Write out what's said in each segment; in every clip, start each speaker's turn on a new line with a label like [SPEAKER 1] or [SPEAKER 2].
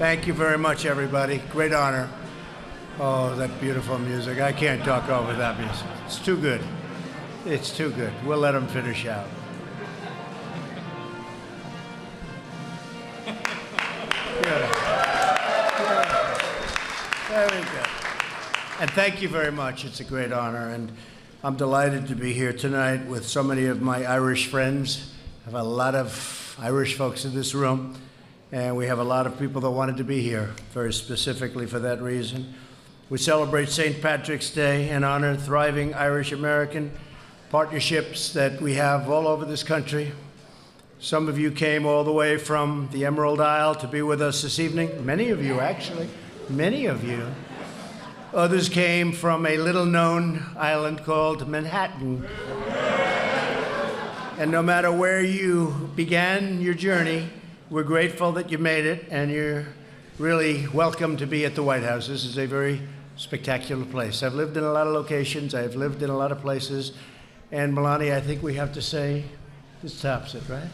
[SPEAKER 1] Thank you very much, everybody. Great honor. Oh, that beautiful music. I can't talk over that music. It's too good. It's too good. We'll let them finish out. Very good. And thank you very much. It's a great honor. And I'm delighted to be here tonight with so many of my Irish friends. I have a lot of Irish folks in this room. And we have a lot of people that wanted to be here, very specifically for that reason. We celebrate St. Patrick's Day and honor thriving Irish-American partnerships that we have all over this country. Some of you came all the way from the Emerald Isle to be with us this evening. Many of you, actually. Many of you. Others came from a little-known island called Manhattan. And no matter where you began your journey, we're grateful that you made it, and you're really welcome to be at the White House. This is a very spectacular place. I've lived in a lot of locations. I've lived in a lot of places. And Melania, I think we have to say, this tops it, right?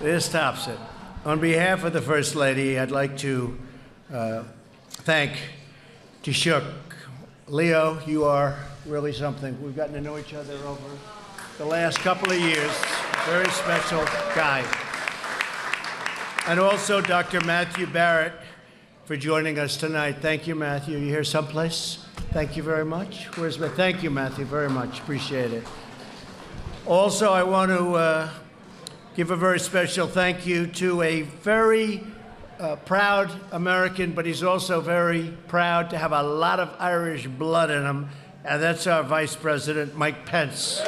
[SPEAKER 1] This tops it. On behalf of the First Lady, I'd like to thank Taoiseach. Leo, you are really something. We've gotten to know each other over the last couple of years. Very special guy. And also Dr. Matthew Barrett for joining us tonight. Thank you, Matthew. You here someplace? Thank you very much. Where's my? Thank you, Matthew, very much. Appreciate it. Also, I want to give a very special thank you to a very proud American, but he's also very proud to have a lot of Irish blood in him, and that's our Vice President, Mike Pence.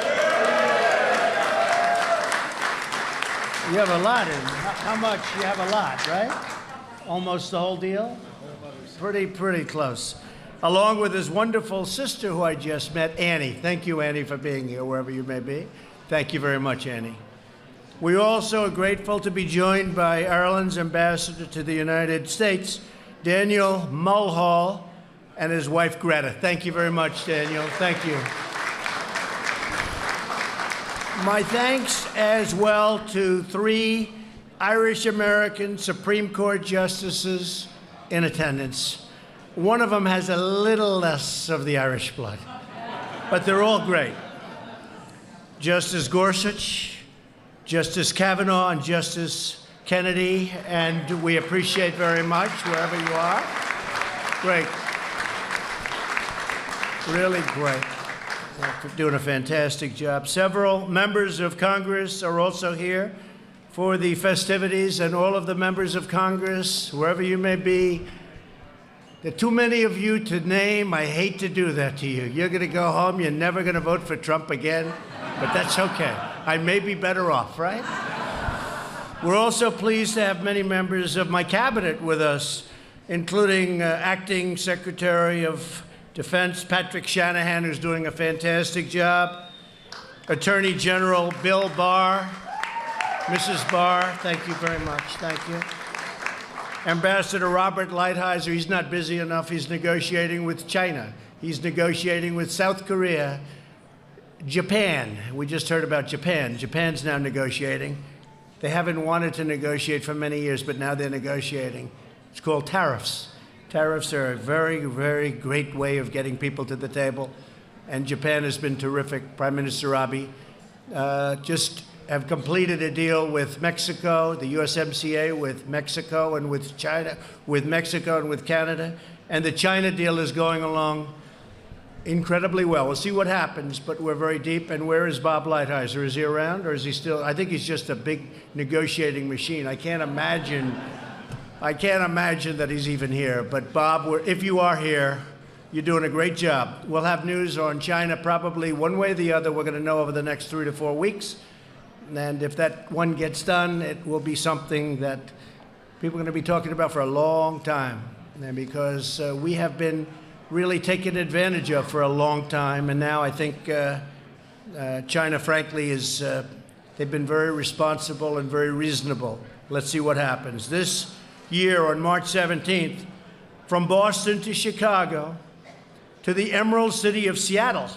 [SPEAKER 1] You have a lot in. How much? You have a lot, right? Almost the whole deal? Pretty close. Along with his wonderful sister who I just met, Annie. Thank you, Annie, for being here, wherever you may be. Thank you very much, Annie. We also are grateful to be joined by Ireland's ambassador to the United States, Daniel Mulhall, and his wife, Greta. Thank you very much, Daniel. Thank you. My thanks as well to 3 Irish-American Supreme Court justices in attendance. One of them has a little less of the Irish blood, but they're all great. Justice Gorsuch, Justice Kavanaugh, and Justice Kennedy, and we appreciate very much wherever you are. Great. Really great. They're doing a fantastic job. Several members of Congress are also here for the festivities, and all of the members of Congress, wherever you may be. There are too many of you to name. I hate to do that to you. You're going to go home. You're never going to vote for Trump again, but that's okay. I may be better off, right? We're also pleased to have many members of my cabinet with us, including Acting Secretary of Defense Patrick Shanahan, who's doing a fantastic job, Attorney General Bill Barr, Mrs. Barr, thank you very much, thank you. Ambassador Robert Lighthizer, he's not busy enough, he's negotiating with China, he's negotiating with South Korea, Japan, we just heard about Japan. Japan's now negotiating. They haven't wanted to negotiate for many years, but now they're negotiating. It's called tariffs. Tariffs are a very, very great way of getting people to the table, and Japan has been terrific. Prime Minister Abe just have completed a deal with Mexico, the USMCA with Mexico and with China, with Mexico and with Canada, and the China deal is going along incredibly well. We'll see what happens, but we're very deep. And where is Bob Lighthizer? Is he around, or is he still? I think he's just a big negotiating machine. I can't imagine that he's even here. But Bob, if you are here, you're doing a great job. We'll have news on China probably one way or the other. We're going to know over the next 3 to 4 weeks. And if that one gets done, it will be something that people are going to be talking about for a long time. And because we have been really taken advantage of for a long time. And now I think China, frankly, they've been very responsible and very reasonable. Let's see what happens. This year, on March 17th, from Boston to Chicago, to the Emerald City of Seattle,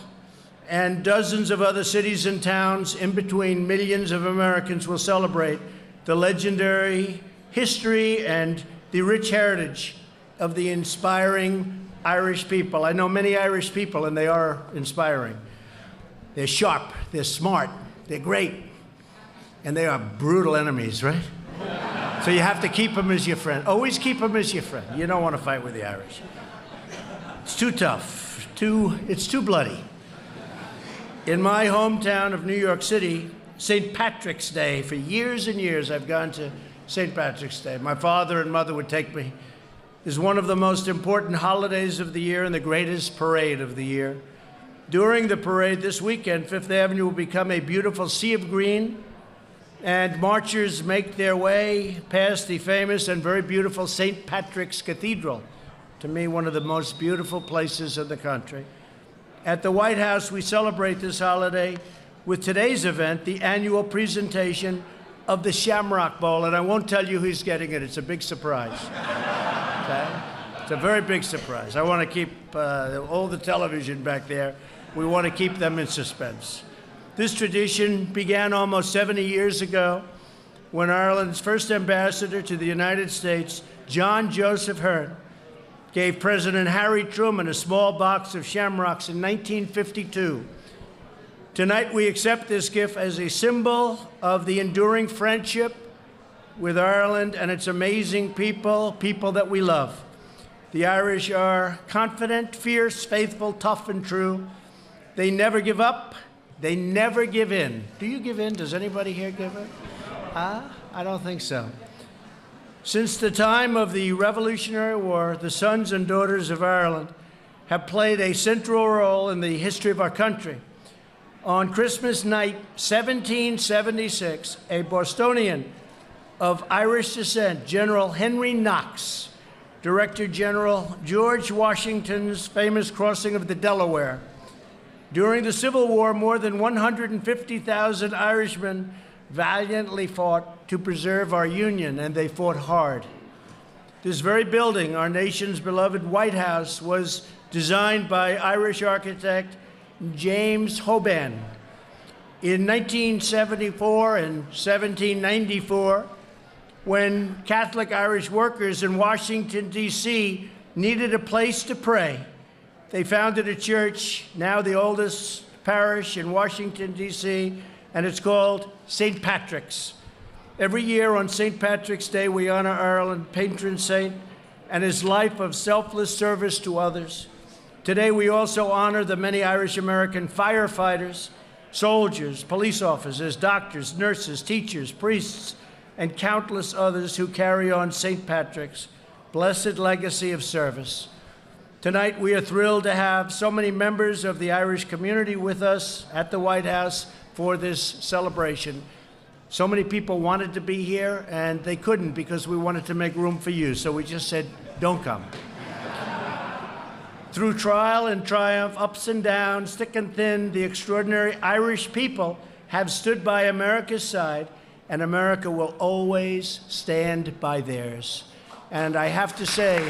[SPEAKER 1] and dozens of other cities and towns in between, millions of Americans will celebrate the legendary history and the rich heritage of the inspiring Irish people. I know many Irish people, and they are inspiring. They're sharp, they're smart, they're great, and they are brutal enemies, right? So you have to keep them as your friend. Always keep them as your friend. You don't want to fight with the Irish. It's too tough, it's too bloody. In my hometown of New York City, St. Patrick's Day, for years and years I've gone to St. Patrick's Day. My father and mother would take me. It's one of the most important holidays of the year and the greatest parade of the year. During the parade this weekend, Fifth Avenue will become a beautiful sea of green, and marchers make their way past the famous and very beautiful St. Patrick's Cathedral, to me one of the most beautiful places in the country. At the White House, we celebrate this holiday with today's event, the annual presentation of the Shamrock Bowl, and I won't tell you who's getting it. It's a big surprise. Okay? It's a very big surprise. I want to keep all the television back there. We want to keep them in suspense. This tradition began almost 70 years ago when Ireland's first ambassador to the United States, John Joseph Hearn, gave President Harry Truman a small box of shamrocks in 1952. Tonight, we accept this gift as a symbol of the enduring friendship with Ireland and its amazing people that we love. The Irish are confident, fierce, faithful, tough, and true. They never give up. They never give in. Do you give in? Does anybody here give in? I don't think so. Since the time of the Revolutionary War, the sons and daughters of Ireland have played a central role in the history of our country. On Christmas night, 1776, a Bostonian of Irish descent, General Henry Knox, Director General George Washington's famous crossing of the Delaware. During the Civil War, more than 150,000 Irishmen valiantly fought to preserve our Union, and they fought hard. This very building, our nation's beloved White House, was designed by Irish architect James Hoban. In 1974 and 1794, when Catholic Irish workers in Washington, D.C. needed a place to pray, they founded a church, now the oldest parish in Washington, D.C., and it's called St. Patrick's. Every year on St. Patrick's Day, we honor Ireland's patron saint and his life of selfless service to others. Today, we also honor the many Irish-American firefighters, soldiers, police officers, doctors, nurses, teachers, priests, and countless others who carry on St. Patrick's blessed legacy of service. Tonight, we are thrilled to have so many members of the Irish community with us at the White House for this celebration. So many people wanted to be here, and they couldn't because we wanted to make room for you. So we just said, don't come. Through trial and triumph, ups and downs, thick and thin, the extraordinary Irish people have stood by America's side, and America will always stand by theirs. And I have to say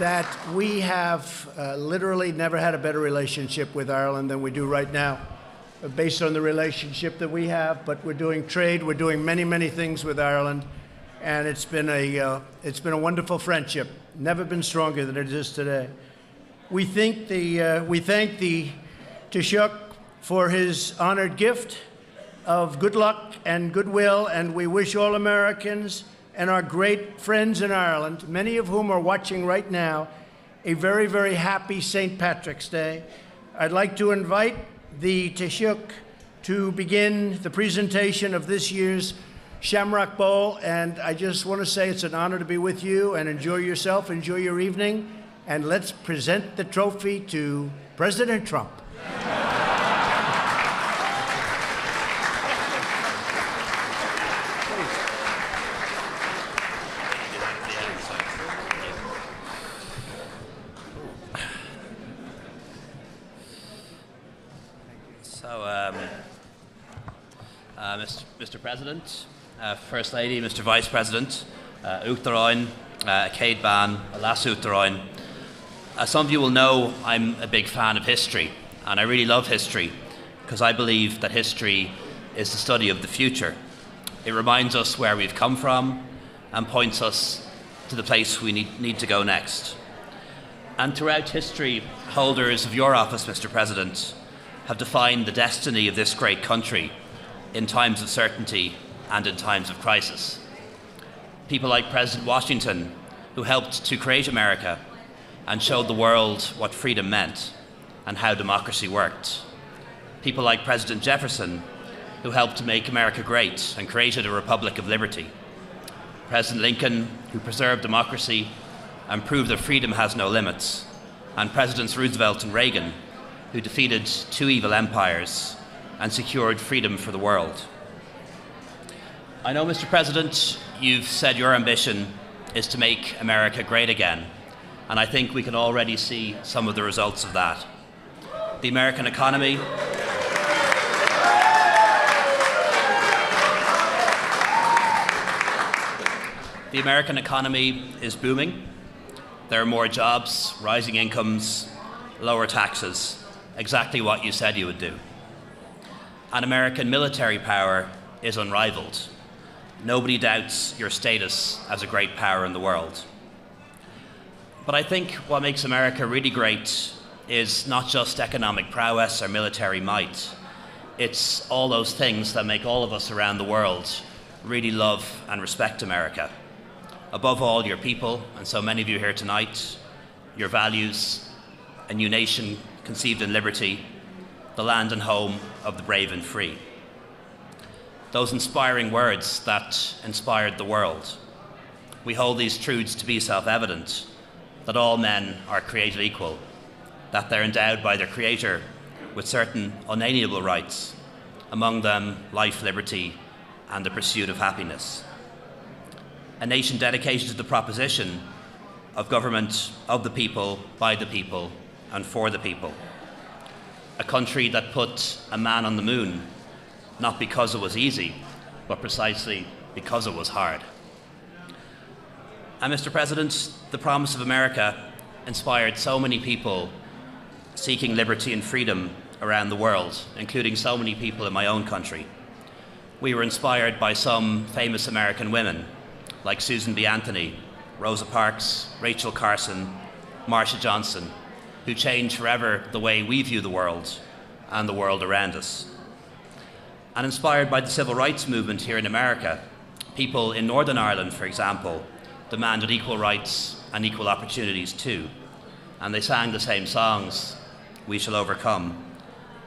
[SPEAKER 1] that we have literally never had a better relationship with Ireland than we do right now, based on the relationship that we have. But we're doing trade, we're doing many, many things with Ireland, and it's been a wonderful friendship. Never been stronger than it is today. We thank the Taoiseach for his honored gift of good luck and goodwill, and we wish all Americans and our great friends in Ireland, many of whom are watching right now, a very, very happy St. Patrick's Day. I'd like to invite the Taoiseach to begin the presentation of this year's Shamrock Bowl, and I just want to say it's an honor to be with you, and enjoy yourself, enjoy your evening, and let's present the trophy to President Trump.
[SPEAKER 2] Mr. President, First Lady, Mr. Vice President, Uachtaráin, Céad Ban, Las Uachtaráin. As some of you will know, I'm a big fan of history, and I really love history. because I believe that history is the study of the future. It reminds us where we've come from and points us to the place we need to go next. And throughout history, holders of your office, Mr. President, have defined the destiny of this great country in times of certainty and in times of crisis. People like President Washington, who helped to create America and showed the world what freedom meant and how democracy worked. People like President Jefferson, who helped to make America great and created a republic of liberty. President Lincoln, who preserved democracy and proved that freedom has no limits. And Presidents Roosevelt and Reagan, who defeated two evil empires and secured freedom for the world. I know, Mr. President, you've said your ambition is to make America great again, and I think we can already see some of the results of that. The American economy is booming. There are more jobs, rising incomes, lower taxes, exactly what you said you would do. And American military power is unrivaled. Nobody doubts your status as a great power in the world. But I think what makes America really great is not just economic prowess or military might. It's all those things that make all of us around the world really love and respect America. Above all, your people, and so many of you here tonight, your values, a new nation conceived in liberty, the land and home of the brave and free. Those inspiring words that inspired the world. We hold these truths to be self-evident, that all men are created equal, that they're endowed by their Creator with certain unalienable rights, among them life, liberty, and the pursuit of happiness. A nation dedicated to the proposition of government of the people, by the people, and for the people. A country that put a man on the moon, not because it was easy, but precisely because it was hard. And Mr. President, the promise of America inspired so many people seeking liberty and freedom around the world, including so many people in my own country. We were inspired by some famous American women, like Susan B. Anthony, Rosa Parks, Rachel Carson, Marsha Johnson, who changed forever the way we view the world and the world around us. And inspired by the civil rights movement here in America, people in Northern Ireland, for example, demanded equal rights and equal opportunities too. And they sang the same songs, "We Shall Overcome,"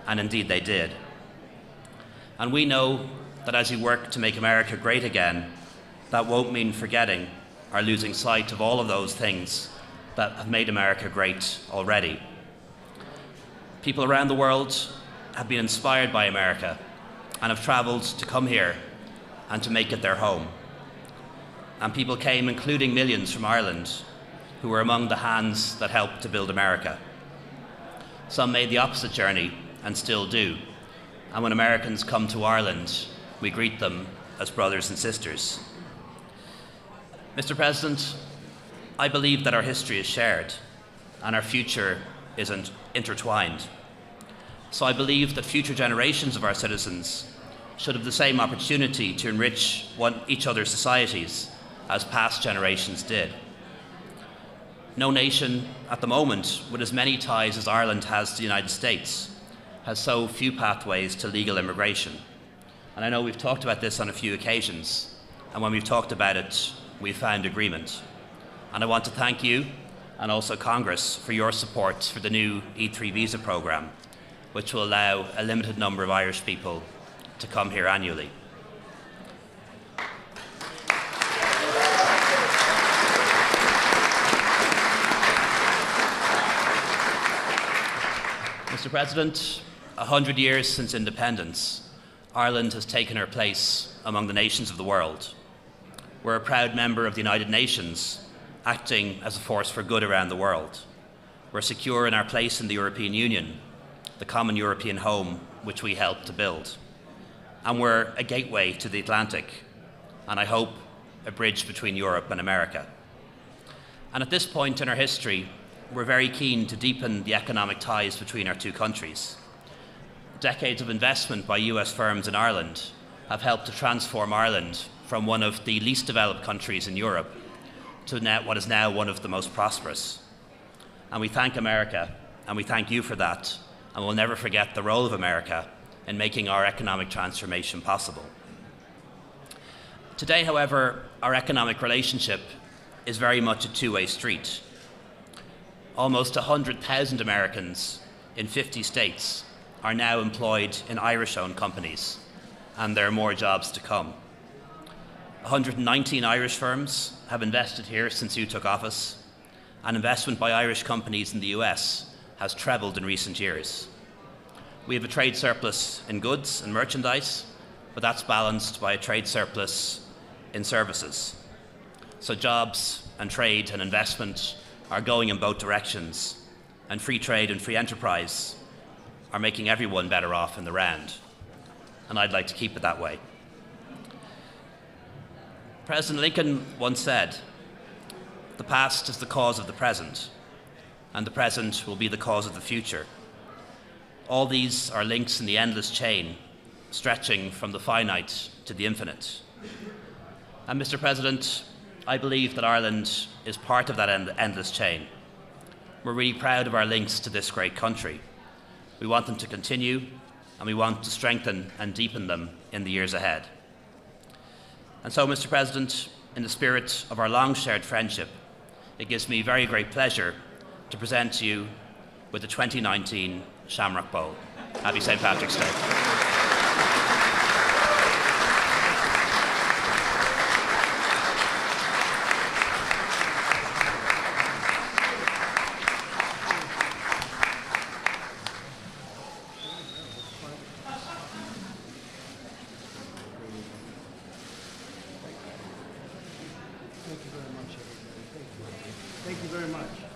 [SPEAKER 2] and indeed they did. And we know that as you work to make America great again, that won't mean forgetting or losing sight of all of those things that have made America great already. People around the world have been inspired by America and have traveled to come here and to make it their home. And people came, including millions from Ireland, who were among the hands that helped to build America. Some made the opposite journey and still do. And when Americans come to Ireland, we greet them as brothers and sisters. Mr. President, I believe that our history is shared and our future is intertwined. So I believe that future generations of our citizens should have the same opportunity to enrich each other's societies as past generations did. No nation at the moment with as many ties as Ireland has to the United States has so few pathways to legal immigration. And I know we've talked about this on a few occasions, and when we've talked about it, we've found agreement. And I want to thank you and also Congress for your support for the new E3 visa program, which will allow a limited number of Irish people to come here annually. Mr. President, 100 years since independence, Ireland has taken her place among the nations of the world. We're a proud member of the United Nations, acting as a force for good around the world. We're secure in our place in the European Union, the common European home which we helped to build. And we're a gateway to the Atlantic, and I hope a bridge between Europe and America. And at this point in our history, we're very keen to deepen the economic ties between our two countries. Decades of investment by US firms in Ireland have helped to transform Ireland from one of the least developed countries in Europe to what is now one of the most prosperous. And we thank America, and we thank you for that, and we'll never forget the role of America in making our economic transformation possible. Today, however, our economic relationship is very much a two-way street. Almost 100,000 Americans in 50 states are now employed in Irish-owned companies, and there are more jobs to come. 119 Irish firms have invested here since you took office, and investment by Irish companies in the US has trebled in recent years. We have a trade surplus in goods and merchandise, but that's balanced by a trade surplus in services. So jobs and trade and investment are going in both directions, and free trade and free enterprise are making everyone better off in the round. And I'd like to keep it that way. President Lincoln once said, "The past is the cause of the present, and the present will be the cause of the future." All these are links in the endless chain, stretching from the finite to the infinite. And Mr. President, I believe that Ireland is part of that endless chain. We're really proud of our links to this great country. We want them to continue, and we want to strengthen and deepen them in the years ahead. And so, Mr. President, in the spirit of our long shared friendship, it gives me very great pleasure to present to you with the 2019 Shamrock Bowl. Happy St. Patrick's Day.
[SPEAKER 1] Thank you very much, everybody. Thank you. Thank you very much.